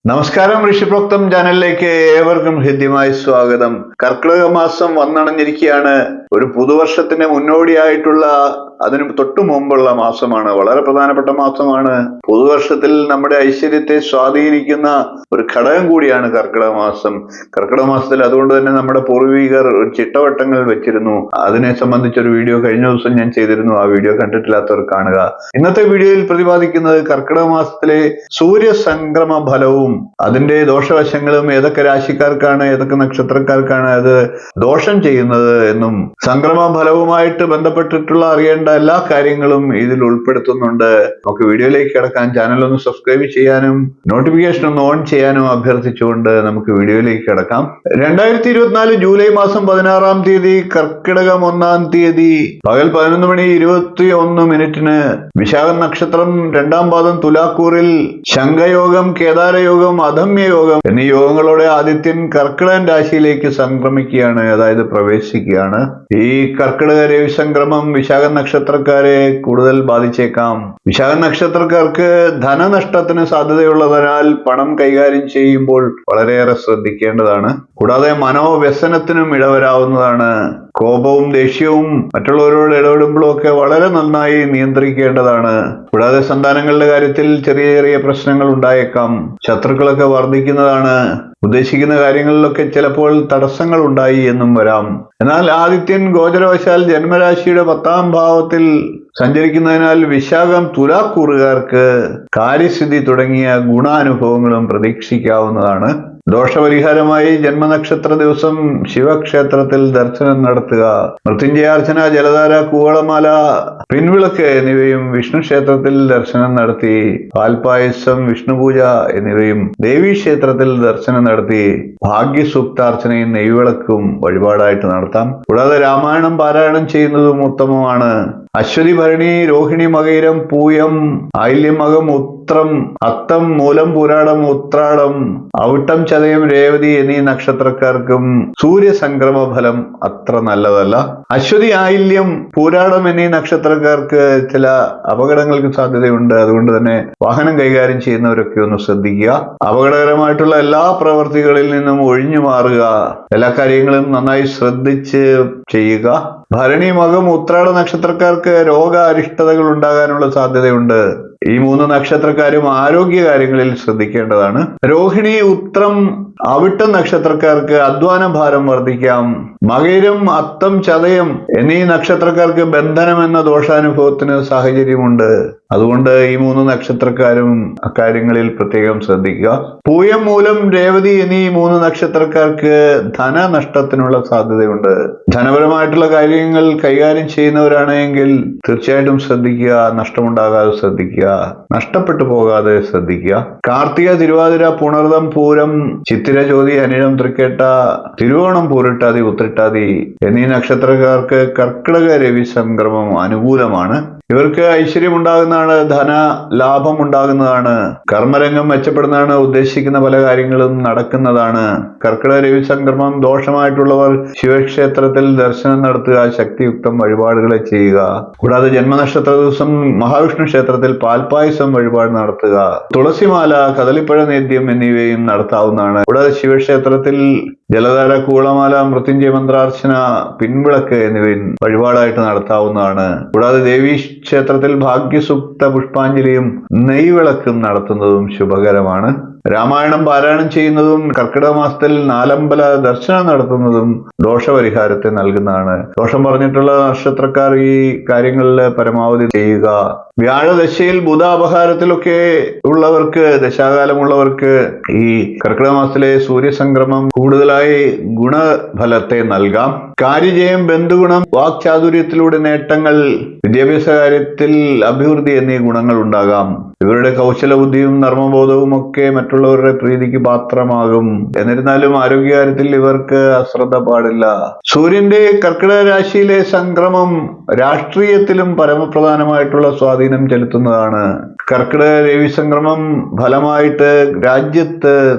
നമസ്കാരം, ഋഷിപ്രോക്തം ചാനലിലേക്ക് ഏവർക്കും ഹൃദ്യമായ സ്വാഗതം. കർക്കിടക മാസം വന്നണഞ്ഞിരിക്കുകയാണ്. ഒരു പുതുവർഷത്തിന് മുന്നോടിയായിട്ടുള്ള അതിന് തൊട്ടു മുമ്പുള്ള മാസമാണ്. വളരെ പ്രധാനപ്പെട്ട മാസമാണ്. പുതുവർഷത്തിൽ നമ്മുടെ ഐശ്വര്യത്തെ സ്വാധീനിക്കുന്ന ഒരു ഘടകം കൂടിയാണ് കർക്കിടക മാസം. കർക്കിടക മാസത്തിൽ അതുകൊണ്ട് തന്നെ നമ്മുടെ പൂർവികർ ഒരു ചിട്ടവട്ടങ്ങൾ വെച്ചിരുന്നു. അതിനെ സംബന്ധിച്ചൊരു വീഡിയോ കഴിഞ്ഞ ദിവസം ഞാൻ ചെയ്തിരുന്നു. ആ വീഡിയോ കണ്ടിട്ടില്ലാത്തവർ കാണുക. ഇന്നത്തെ വീഡിയോയിൽ പ്രതിപാദിക്കുന്നത് കർക്കിടക മാസത്തിലെ സൂര്യസംക്രമ ഫലവും അതിന്റെ ദോഷവശങ്ങളും, ഏതൊക്കെ രാശിക്കാർക്കാണ് ഏതൊക്കെ നക്ഷത്രക്കാർക്കാണ് അത് ദോഷം ചെയ്യുന്നത് എന്നും സംക്രമ ഫലവുമായിട്ട് ബന്ധപ്പെട്ടിട്ടുള്ള അറിയേണ്ട എല്ലാ കാര്യങ്ങളും ഇതിൽ ഉൾപ്പെടുത്തുന്നുണ്ട്. നമുക്ക് വീഡിയോയിലേക്ക് കിടക്കാൻ ചാനൽ ഒന്ന് സബ്സ്ക്രൈബ് ചെയ്യാനും നോട്ടിഫിക്കേഷൻ ഒന്ന് ഓൺ ചെയ്യാനും അഭ്യർത്ഥിച്ചുകൊണ്ട് നമുക്ക് വീഡിയോയിലേക്ക് കിടക്കാം. 2024 ജൂലൈ മാസം 16-ാം തീയതി കർക്കിടകം 1-ാം തീയതി പകൽ 11:21 വിശാഖം നക്ഷത്രം 2-ാം പാദം തുലാക്കൂറിൽ ശംഖയോഗം, കേദാരയോഗം, അധമ്യയോഗം എന്നീ യോഗങ്ങളോടെ ആദിത്യൻ കർക്കിടകൻ രാശിയിലേക്ക് സംക്രമിക്കുകയാണ്, അതായത് പ്രവേശിക്കുകയാണ്. ഈ കർക്കിടക രവി സംക്രമം വിശാഖ നക്ഷത്രക്കാരെ കൂടുതൽ ബാധിച്ചേക്കാം. വിശാഖ നക്ഷത്രക്കാർക്ക് ധനനഷ്ടത്തിന് സാധ്യതയുള്ളതിനാൽ പണം കൈകാര്യം ചെയ്യുമ്പോൾ വളരെയേറെ ശ്രദ്ധിക്കേണ്ടതാണ്. കൂടാതെ മനോവ്യസനത്തിനും ഇടവരാവുന്നതാണ്. കോപവും ദേഷ്യവും മറ്റുള്ളവരോട് ഇടപെടുമ്പോഴും ഒക്കെ വളരെ നന്നായി നിയന്ത്രിക്കേണ്ടതാണ്. കൂടാതെ സന്താനങ്ങളുടെ കാര്യത്തിൽ ചെറിയ ചെറിയ പ്രശ്നങ്ങൾ ഉണ്ടായേക്കാം. ശത്രുക്കളൊക്കെ വർദ്ധിക്കുന്നതാണ്. ഉദ്ദേശിക്കുന്ന കാര്യങ്ങളിലൊക്കെ ചിലപ്പോൾ തടസ്സങ്ങൾ ഉണ്ടായി എന്നും വരാം. എന്നാൽ ആദിത്യൻ ഗോചരവശാൽ ജന്മരാശിയുടെ 10-ാം ഭാവത്തിൽ സഞ്ചരിക്കുന്നതിനാൽ വിശാഖം തുലാക്കൂറുകാർക്ക് കാര്യസിദ്ധി തുടങ്ങിയ ഗുണാനുഭവങ്ങളും പ്രതീക്ഷിക്കാവുന്നതാണ്. ദോഷപരിഹാരമായി ജന്മനക്ഷത്ര ദിവസം ശിവക്ഷേത്രത്തിൽ ദർശനം നടത്തുക. മൃത്യുഞ്ജയാർച്ചന, ജലധാര, കൂവളമാല, പിൻവിളക്ക് എന്നിവയും വിഷ്ണു ക്ഷേത്രത്തിൽ ദർശനം നടത്തി പാൽപായസം, വിഷ്ണുപൂജ എന്നിവയും ദേവീക്ഷേത്രത്തിൽ ദർശനം നടത്തി ഭാഗ്യസൂക്താർച്ചനയും നെയ്വിളക്കും വഴിപാടായിട്ട് നടത്താം. കൂടാതെ രാമായണം പാരായണം ചെയ്യുന്നതും ഉത്തമമാണ്. അശ്വതി, ഭരണി, രോഹിണി, മകയിരം, പൂയം, ആയില്യം, മകം, ഉത്രം, അത്തം, മൂലം, പൂരാടം, ഉത്രാടം, അവിട്ടം, ചതയം, രേവതി എന്നീ നക്ഷത്രക്കാർക്കും സൂര്യസംക്രമ ഫലം അത്ര നല്ലതല്ല. അശ്വതി, ആയില്യം, പൂരാടം എന്നീ നക്ഷത്രക്കാർക്ക് ചില അപകടങ്ങൾക്ക് സാധ്യതയുണ്ട്. അതുകൊണ്ട് തന്നെ വാഹനം കൈകാര്യം ചെയ്യുന്നവരൊക്കെ ഒന്ന് ശ്രദ്ധിക്കുക. അപകടകരമായിട്ടുള്ള എല്ലാ പ്രവൃത്തികളിൽ നിന്നും ഒഴിഞ്ഞു മാറുക. എല്ലാ കാര്യങ്ങളും നന്നായി ശ്രദ്ധിച്ച് ചെയ്യുക. ഭരണി, മകം, ഉത്രാട നക്ഷത്രക്കാർക്ക് രോഗ അരിഷ്ടതകൾ ഉണ്ടാകാനുള്ള സാധ്യതയുണ്ട്. ഈ 3 നക്ഷത്രക്കാരും ആരോഗ്യ കാര്യങ്ങളിൽ ശ്രദ്ധിക്കേണ്ടതാണ്. രോഹിണി, ഉത്രം, അവിട്ടം നക്ഷത്രക്കാർക്ക് അധ്വാന ഭാരം വർദ്ധിക്കാം. മകയിരം, അത്തം, ചതയം എന്നീ നക്ഷത്രക്കാർക്ക് ബന്ധനം എന്ന ദോഷാനുഭവത്തിന് സാഹചര്യമുണ്ട്. അതുകൊണ്ട് ഈ 3 നക്ഷത്രക്കാരും അക്കാര്യങ്ങളിൽ പ്രത്യേകം ശ്രദ്ധിക്കുക. പൂയം, മൂലം, രേവതി എന്നീ 3 നക്ഷത്രക്കാർക്ക് ധനനഷ്ടത്തിനുള്ള സാധ്യതയുണ്ട്. ധനപരമായിട്ടുള്ള കാര്യങ്ങൾ കൈകാര്യം ചെയ്യുന്നവരാണെങ്കിൽ തീർച്ചയായിട്ടും ശ്രദ്ധിക്കുക. നഷ്ടമുണ്ടാകാതെ ശ്രദ്ധിക്കുക. നഷ്ടപ്പെട്ടു പോകാതെ ശ്രദ്ധിക്കുക. കാർത്തിക, തിരുവാതിര, പുണർദം, പൂരം, ചിത്തിര, ചോതി, അനിഴം, തൃക്കേട്ട, തിരുവോണം, പൂരിട്ടാതി, ഉത്രട്ടാതി എന്നീ നക്ഷത്രക്കാർക്ക് കർക്കിടക രവി സംക്രമം അനുകൂലമാണ്. ഇവർക്ക് ഐശ്വര്യം ഉണ്ടാകുന്നതാണ്. ധന ലാഭം ഉണ്ടാകുന്നതാണ്. കർമ്മരംഗം മെച്ചപ്പെടുന്നതാണ്. ഉദ്ദേശിക്കുന്ന പല കാര്യങ്ങളും നടക്കുന്നതാണ്. കർക്കിടക രവി സംക്രമം ദോഷമായിട്ടുള്ളവർ ശിവക്ഷേത്രത്തിൽ ദർശനം നടത്തുക. ശക്തിയുക്തം വഴിപാടുകളെ ചെയ്യുക. കൂടാതെ ജന്മനക്ഷത്ര ദിവസം മഹാവിഷ്ണു ക്ഷേത്രത്തിൽ പാൽപായസം വഴിപാട് നടത്തുക. തുളസിമാല, കദളിപ്പഴ നേദ്യം എന്നിവയും നടത്താവുന്നതാണ്. കൂടാതെ ശിവക്ഷേത്രത്തിൽ ജലധാര, കൂളമാല, മൃത്യുഞ്ജയ മന്ത്രാർച്ചന, പിൻവിളക്ക് എന്നിവയും വഴിപാടായിട്ട് നടത്താവുന്നതാണ്. കൂടാതെ ദേവീ ക്ഷേത്രത്തിൽ ഭാഗ്യസൂക്ത പുഷ്പാഞ്ജലിയും നെയ്വിളക്കും നടത്തുന്നതും ശുഭകരമാണ്. രാമായണം പാരായണം ചെയ്യുന്നതും കർക്കിടക മാസത്തിൽ 4 അമ്പല ദർശനം നടത്തുന്നതും ദോഷപരിഹാരത്തെ നൽകുന്നതാണ്. ദോഷം പറഞ്ഞിട്ടുള്ള നക്ഷത്രക്കാർ ഈ കാര്യങ്ങളിൽ പരമാവധി ചെയ്യുക. വ്യാഴദശയിൽ ബുധാപഹാരത്തിലൊക്കെ ഉള്ളവർക്ക്, ദശാകാലമുള്ളവർക്ക് ഈ കർക്കിടക മാസത്തിലെ സൂര്യസംക്രമം കൂടുതലായി ഗുണഫലത്തെ നൽകാം. കാര്യജയം, ബന്ധുഗുണം, വാക്ചാതുര്യത്തിലൂടെ നേട്ടങ്ങൾ, വിദ്യാഭ്യാസ കാര്യത്തിൽ അഭിവൃദ്ധി എന്നീ ഗുണങ്ങൾ ഉണ്ടാകാം. ഇവരുടെ കൗശല ബുദ്ധിയും നർമ്മബോധവും ഒക്കെ മറ്റുള്ളവരുടെ പ്രീതിക്ക് പാത്രമാകും. എന്നിരുന്നാലും ആരോഗ്യകാര്യത്തിൽ ഇവർക്ക് അശ്രദ്ധ പാടില്ല. സൂര്യന്റെ കർക്കിടക രാശിയിലെ സംക്രമം രാഷ്ട്രീയത്തിലും പരമപ്രധാനമായിട്ടുള്ള സ്വാധീനം സ്വാധീനം ചെലുത്തുന്നതാണ്. കർക്കിടക രവി സംക്രമം ഫലമായിട്ട് രാജ്യത്ത്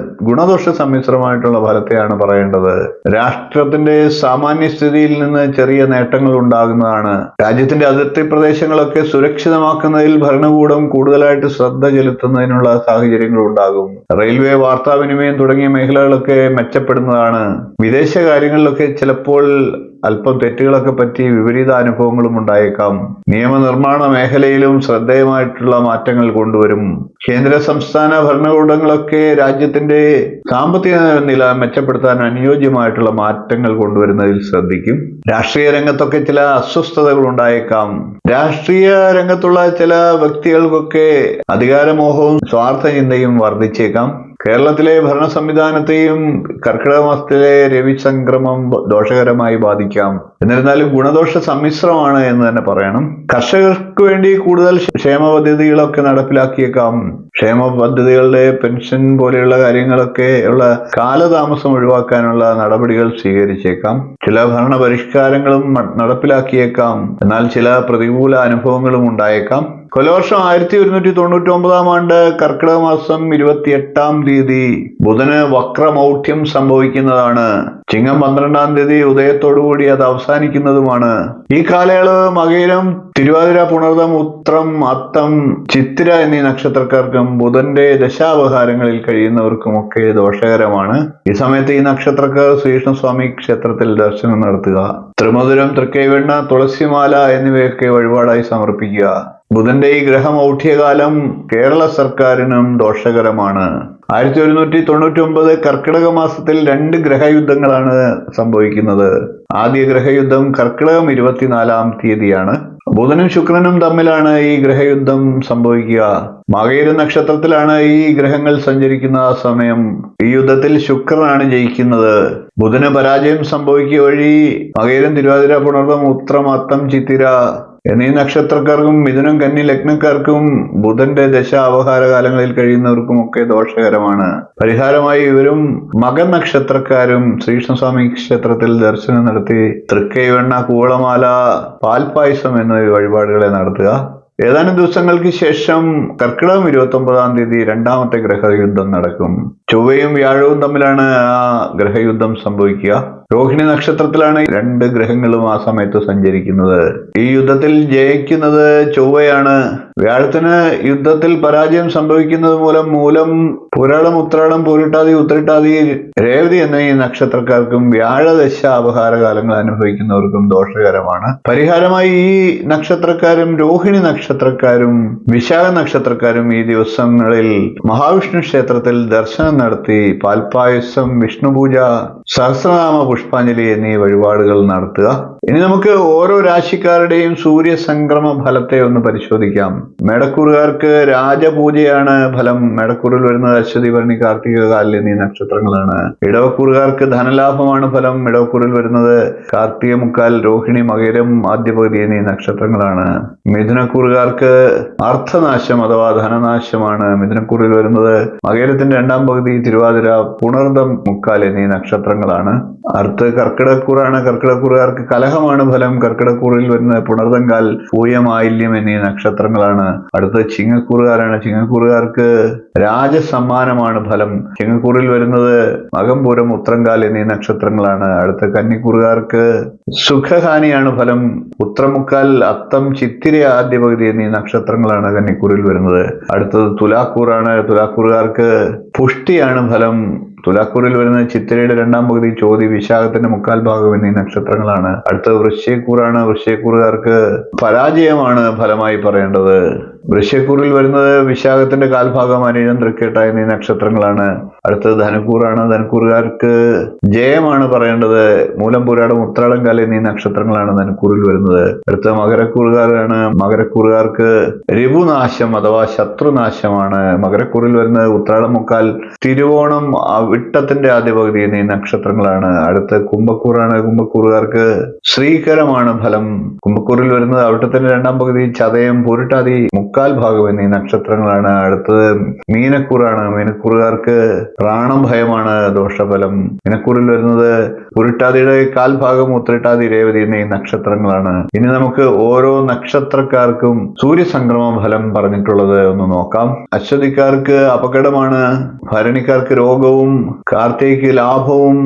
ഗുണദോഷ സമ്മിശ്രമായിട്ടുള്ള ഫലത്തെയാണ് പറയേണ്ടത്. രാഷ്ട്രത്തിന്റെ സാമാന്യ സ്ഥിതിയിൽ നിന്ന് ചെറിയ നേട്ടങ്ങൾ ഉണ്ടാകുന്നതാണ്. രാജ്യത്തിന്റെ അതിർത്തി പ്രദേശങ്ങളൊക്കെ സുരക്ഷിതമാക്കുന്നതിൽ ഭരണകൂടം കൂടുതലായിട്ട് ശ്രദ്ധ ചെലുത്തുന്നതിനുള്ള സാഹചര്യങ്ങൾ ഉണ്ടാകും. റെയിൽവേ, വാർത്താവിനിമയം തുടങ്ങിയ മേഖലകളൊക്കെ മെച്ചപ്പെടുന്നതാണ്. വിദേശ കാര്യങ്ങളിലൊക്കെ ചിലപ്പോൾ അല്പം തെറ്റുകളൊക്കെ പറ്റി വിപരീത അനുഭവങ്ങളും ഉണ്ടായേക്കാം. നിയമനിർമ്മാണ മേഖലയിലും ശ്രദ്ധേയമായിട്ടുള്ള മാറ്റങ്ങൾ കൊണ്ടുവരും. കേന്ദ്ര സംസ്ഥാന ഭരണകൂടങ്ങളൊക്കെ രാജ്യത്തിന്റെ സാമ്പത്തിക നില മെച്ചപ്പെടുത്താൻ അനുയോജ്യമായിട്ടുള്ള മാറ്റങ്ങൾ കൊണ്ടുവരുന്നതിൽ ശ്രദ്ധിക്കും. രാഷ്ട്രീയ രംഗത്തൊക്കെ ചില അസ്വസ്ഥതകൾ ഉണ്ടായേക്കാം. രാഷ്ട്രീയ രംഗത്തുള്ള ചില വ്യക്തികൾക്കൊക്കെ അധികാരമോഹവും സ്വാർത്ഥ ചിന്തയും വർദ്ധിച്ചേക്കാം. കേരളത്തിലെ ഭരണ സംവിധാനത്തെയും കർക്കിടക മാസത്തിലെ രവി സംക്രമം ദോഷകരമായി ബാധിക്കാം. എന്നിരുന്നാലും ഗുണദോഷ സമ്മിശ്രമാണ് എന്ന് തന്നെ പറയണം. കർഷകർക്ക് വേണ്ടി കൂടുതൽ ക്ഷേമ പദ്ധതികളൊക്കെ നടപ്പിലാക്കിയേക്കാം. ക്ഷേമ പദ്ധതികളുടെ പെൻഷൻ പോലെയുള്ള കാര്യങ്ങളൊക്കെ ഉള്ള കാലതാമസം ഒഴിവാക്കാനുള്ള നടപടികൾ സ്വീകരിച്ചേക്കാം. ചില ഭരണ പരിഷ്കാരങ്ങളും നടപ്പിലാക്കിയേക്കാം. എന്നാൽ ചില പ്രതികൂല അനുഭവങ്ങളും ഉണ്ടായേക്കാം. കൊലവർഷം 1199 കർക്കിടക മാസം 28 ബുധന് വക്രമൗഢ്യം സംഭവിക്കുന്നതാണ്. ചിങ്ങം 12 ഉദയത്തോടുകൂടി അത് അവസാനിക്കുന്നതുമാണ്. ഈ കാലയളവ് മകയിരം, തിരുവാതിര, പുണർദം, ഉത്രം, അത്തം, ചിത്തിര എന്നീ നക്ഷത്രക്കാർക്കും ബുധന്റെ ദശാവഹാരങ്ങളിൽ കഴിയുന്നവർക്കുമൊക്കെ ദോഷകരമാണ്. ഈ സമയത്ത് ഈ നക്ഷത്രക്കാർ ശ്രീകൃഷ്ണസ്വാമി ക്ഷേത്രത്തിൽ ദർശനം നടത്തുക. ത്രിമധുരം, തൃക്കൈവെണ്ണ, തുളസിമാല എന്നിവയൊക്കെ വഴിപാടായി സമർപ്പിക്കുക. ബുധന്റെ ഈ ഗ്രഹമൗഢ്യകാലം കേരള സർക്കാരിനും ദോഷകരമാണ്. 1199 കർക്കിടക മാസത്തിൽ 2 ഗ്രഹയുദ്ധങ്ങളാണ് സംഭവിക്കുന്നത്. ആദ്യ ഗ്രഹയുദ്ധം കർക്കിടകം 24 ബുധനും ശുക്രനും തമ്മിലാണ് ഈ ഗ്രഹയുദ്ധം സംഭവിക്കുക. മകയിര നക്ഷത്രത്തിലാണ് ഈ ഗ്രഹങ്ങൾ സഞ്ചരിക്കുന്ന സമയം. ഈ യുദ്ധത്തിൽ ശുക്രനാണ് ജയിക്കുന്നത്. ബുധന് പരാജയം സംഭവിക്കുക വഴി മകയിരം, തിരുവാതിര, പുണർദം, ഉത്രം, അത്തം, ചിത്തിര എന്നീ നക്ഷത്രക്കാർക്കും മിഥുനം, കന്നി ലഗ്നക്കാർക്കും ബുധന്റെ ദശ അവഹാര കാലങ്ങളിൽ കഴിയുന്നവർക്കുമൊക്കെ ദോഷകരമാണ്. പരിഹാരമായി ഇവരും മകൻ നക്ഷത്രക്കാരും ശ്രീകൃഷ്ണസ്വാമി ക്ഷേത്രത്തിൽ ദർശനം നടത്തി തൃക്കൈവെണ്ണ, കൂവളമാല, പാൽപായസം എന്നീ വഴിപാടുകളെ നടത്തുക. ഏതാനും ദിവസങ്ങൾക്ക് ശേഷം കർക്കിടകം 29 രണ്ടാമത്തെ ഗ്രഹയുദ്ധം നടക്കും. ചൊവ്വയും വ്യാഴവും തമ്മിലാണ് ആ ഗ്രഹയുദ്ധം സംഭവിക്കുക. രോഹിണി നക്ഷത്രത്തിലാണ് 2 ഗ്രഹങ്ങളും ആ സമയത്ത് സഞ്ചരിക്കുന്നത്. ഈ യുദ്ധത്തിൽ ജയിക്കുന്നത് ചൊവ്വയാണ്. വ്യാഴത്തിന് യുദ്ധത്തിൽ പരാജയം സംഭവിക്കുന്നത് മൂലം പുരാടം, ഉത്രാടം, പൂരിട്ടാതി, ഉത്രട്ടാതി, രേവതി എന്നീ നക്ഷത്രക്കാർക്കും വ്യാഴദശ അപഹാര കാലങ്ങൾ അനുഭവിക്കുന്നവർക്കും ദോഷകരമാണ്. പരിഹാരമായി ഈ നക്ഷത്രക്കാരും രോഹിണി നക്ഷത്രക്കാരും വിശാഖ നക്ഷത്രക്കാരും ഈ ദിവസങ്ങളിൽ മഹാവിഷ്ണു ക്ഷേത്രത്തിൽ ദർശനം നടത്തി പാൽപായസം, വിഷ്ണുപൂജ, സഹസ്രനാമ പുഷ്പാഞ്ജലി എന്നീ വഴിപാടുകൾ നടത്തുക. ഇനി നമുക്ക് ഓരോ രാശിക്കാരുടെയും സൂര്യസംക്രമ ഫലത്തെ ഒന്ന് പരിശോധിക്കാം. മേടക്കൂറുകാർക്ക് രാജപൂജയാണ് ഫലം. മേടക്കൂറിൽ വരുന്നത് അശ്വതി, ഭരണി, കാർത്തിക, കാൽ എന്നീ നക്ഷത്രങ്ങളാണ്. ഇടവക്കൂറുകാർക്ക് ധനലാഭമാണ് ഫലം. ഇടവക്കൂറിൽ വരുന്നത് കാർത്തിക, മുക്കാൽ, രോഹിണി, മകരം, ആദ്യപകുതി എന്നീ നക്ഷത്രങ്ങളാണ്. മിഥുനക്കൂറുകാർക്ക് അർത്ഥനാശം അഥവാ ധനനാശമാണ്. മിഥുനക്കൂറിൽ വരുന്നത് മകരത്തിന്റെ 2ാം പകുതി, തിരുവാതിര, പുണർദം, മുക്കാൽ എന്നീ നക്ഷത്രങ്ങളാണ്. അടുത്ത് കർക്കിടക്കൂറാണ്. കർക്കിടക്കൂറുകാർക്ക് കലഹമാണ് ഫലം. കർക്കിടക്കൂറിൽ വരുന്ന പുണർദങ്കാൽ, പൂയം, ആയില്യം എന്നീ നക്ഷത്രങ്ങളാണ്. അടുത്ത് ചിങ്ങക്കൂറുകാരാണ്. ചിങ്ങക്കൂറുകാർക്ക് രാജസമ്മാനമാണ് ഫലം. ചിങ്ങക്കൂറിൽ വരുന്നത് മകം, പൂരം, ഉത്രങ്കാൽ എന്നീ നക്ഷത്രങ്ങളാണ്. അടുത്ത കന്നിക്കൂറുകാർക്ക് സുഖഹാനിയാണ് ഫലം. ഉത്രമുക്കാൽ, അത്തം, ചിത്തിര, ആദ്യ പകുതി എന്നീ നക്ഷത്രങ്ങളാണ് കന്നിക്കൂറിൽ വരുന്നത്. അടുത്തത് തുലാക്കൂറാണ്. തുലാക്കൂറുകാർക്ക് പുഷ്ടിയാണ് ഫലം. തുലാക്കൂറിൽ വരുന്ന ചിത്തിരയുടെ 2ാം പകുതി, ചോതി, വിശാഖത്തിന്റെ മുക്കാൽ ഭാഗം എന്നീ നക്ഷത്രങ്ങളാണ്. അടുത്തത് വൃശ്ചികക്കൂറാണ്. വൃശ്ചികക്കൂറുകാർക്ക് പരാജയമാണ് ഫലമായി പറയേണ്ടത്. വൃശ്ചികക്കൂറിൽ വരുന്നത് വിശാഖത്തിന്റെ കാൽഭാഗം, അനിഴം, തൃക്കേട്ട എന്നീ നക്ഷത്രങ്ങളാണ്. അടുത്തത് ധനുക്കൂറാണ്. ധനുക്കൂറുകാർക്ക് ജയമാണ് പറയേണ്ടത്. മൂലം, പൂരാടം, ഉത്രാടം, കാൽ എന്നീ നക്ഷത്രങ്ങളാണ് ധനുക്കൂറിൽ വരുന്നത്. അടുത്ത മകരക്കൂറുകാരാണ്. മകരക്കൂറുകാർക്ക് രിപുനാശം അഥവാ ശത്രുനാശമാണ്. മകരക്കൂറിൽ വരുന്നത് ഉത്രാടം, മുക്കാൽ, തിരുവോണം, വിട്ടത്തിന്റെ ആദ്യ പകുതി എന്നീ നക്ഷത്രങ്ങളാണ്. അടുത്ത കുംഭക്കൂറാണ്. കുംഭക്കൂറുകാർക്ക് ശ്രീകരമാണ് ഫലം. കുംഭക്കൂറിൽ വരുന്നത് അവിട്ടത്തിന്റെ 2ാം പകുതി, ചതയം, പൂരിട്ടാതി, മുക്കാൽ ഭാഗം എന്നീ നക്ഷത്രങ്ങളാണ്. അടുത്തത് മീനക്കൂറാണ്. മീനക്കൂറുകാർക്ക് പ്രാണഭയമാണ് ദോഷഫലം. മീനക്കൂറിൽ വരുന്നത് പുരുട്ടാതിയുടെ കാൽഭാഗം, ഉത്രട്ടാതി, രേവതി എന്നീ നക്ഷത്രങ്ങളാണ്. ഇനി നമുക്ക് ഓരോ നക്ഷത്രക്കാർക്കും സൂര്യസംക്രമ ഫലം പറഞ്ഞിട്ടുള്ളത് ഒന്ന് നോക്കാം. അശ്വതിക്കാർക്ക് അപകടമാണ്, ഭരണിക്കാർക്ക് രോഗവും, കാർത്തികയ്ക്ക് ലാഭവും,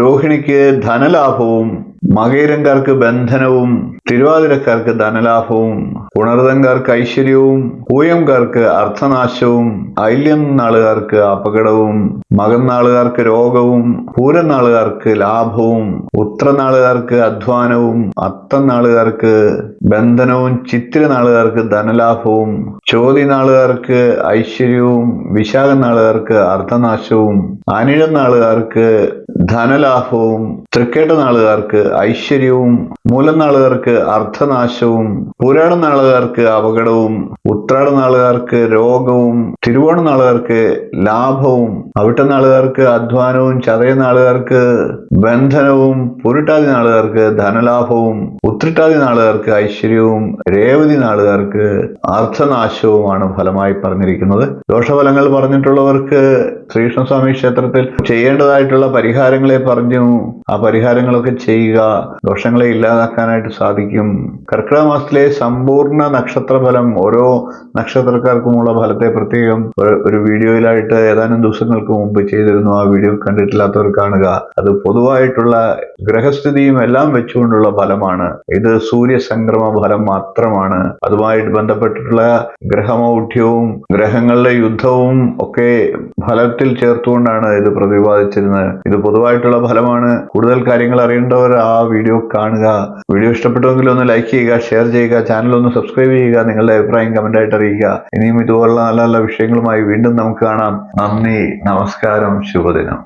രോഹിണിക്ക് ധനലാഭവും, മകയിരംകാർക്ക് ബന്ധനവും, തിരുവാതിരക്കാർക്ക് ധനലാഭവും, പുണർതംകാർക്ക് ഐശ്വര്യവും, പൂയംകാർക്ക് അർത്ഥനാശവും, ഐല്യം നാളുകാർക്ക് അപകടവും, മകം നാളുകാർക്ക് രോഗവും, പൂരം നാളുകാർക്ക് ലാഭവും, ഉത്രനാളുകാർക്ക് അധ്വാനവും, അത്തം നാളുകാർക്ക് ബന്ധനവും, ചിത്തിര നാളുകാർക്ക് ധനലാഭവും, ചോതി നാളുകാർക്ക് ഐശ്വര്യവും, വിശാഖം നാളുകാർക്ക് അർത്ഥനാശവും, അനിഴം നാളുകാർക്ക് ധനലാഭവും, തൃക്കേട്ട നാളുകാർക്ക് ഐശ്വര്യവും, മൂലം നാളുകാർക്ക് അർത്ഥനാശവും, പുരാണ നാളുകാർക്ക് അപകടവും, ഉത്രാട നാളുകാർക്ക് രോഗവും, തിരുവോണ നാളുകാർക്ക് ലാഭവും, അവിട്ട നാളുകാർക്ക് അധ്വാനവും, ചതയ നാളുകാർക്ക് ബന്ധനവും, പുരുട്ടാതി നാളുകാർക്ക് ധനലാഭവും, ഉത്രട്ടാതി നാളുകാർക്ക് ഐശ്വര്യവും, രേവതി നാളുകാർക്ക് അർത്ഥനാശവുമാണ് ഫലമായി പറഞ്ഞിരിക്കുന്നത്. ദോഷഫലങ്ങൾ പറഞ്ഞിട്ടുള്ളവർക്ക് ശ്രീകൃഷ്ണസ്വാമി ക്ഷേത്രത്തിൽ ചെയ്യേണ്ടതായിട്ടുള്ള പരിഹാരങ്ങളെ പറഞ്ഞു. ആ പരിഹാരങ്ങളൊക്കെ ചെയ്യുക, ദോഷങ്ങളെ ഇല്ലാതാക്കാനായിട്ട് സാധിക്കും. കർക്കിടക മാസത്തിലെ സമ്പൂർണ്ണ നക്ഷത്രഫലം, ഓരോ നക്ഷത്രക്കാർക്കുമുള്ള ഫലത്തെ പ്രത്യേകം ഒരു വീഡിയോയിലായിട്ട് ഏതാനും ദിവസങ്ങൾക്ക് മുമ്പ് ചെയ്തിരുന്നു. ആ വീഡിയോ കണ്ടിട്ടില്ലാത്തവർ കാണുക. അത് പൊതുവായിട്ടുള്ള ഗ്രഹസ്ഥിതിയും എല്ലാം വെച്ചുകൊണ്ടുള്ള ഫലമാണ്. ഇത് സൂര്യസംക്രമ ഫലം മാത്രമാണ്. അതുമായിട്ട് ബന്ധപ്പെട്ടിട്ടുള്ള ഗ്രഹമൗഢ്യവും ഗ്രഹങ്ങളുടെ യുദ്ധവും ഒക്കെ ഫലത്തിൽ ചേർത്തുകൊണ്ടാണ് ഇത് പ്രതിപാദിച്ചിരുന്നത്. ഇത് പൊതുവായിട്ടുള്ള ഫലമാണ്. കൂടുതൽ കാര്യങ്ങൾ അറിയേണ്ടവർ ആ വീഡിയോ കാണുക. വീഡിയോ ഇഷ്ടപ്പെട്ടുവെങ്കിൽ ഒന്ന് ലൈക്ക് ചെയ്യുക, ഷെയർ ചെയ്യുക, ചാനൽ ഒന്ന് സബ്സ്ക്രൈബ് ചെയ്യുക, നിങ്ങളുടെ അഭിപ്രായം കമന്റായിട്ട് അറിയിക്കുക. ഇനിയും ഇതുപോലുള്ള നല്ല നല്ല വിഷയങ്ങളുമായി വീണ്ടും നമുക്ക് കാണാം. നന്ദി, നമസ്കാരം, ശുഭദിനം.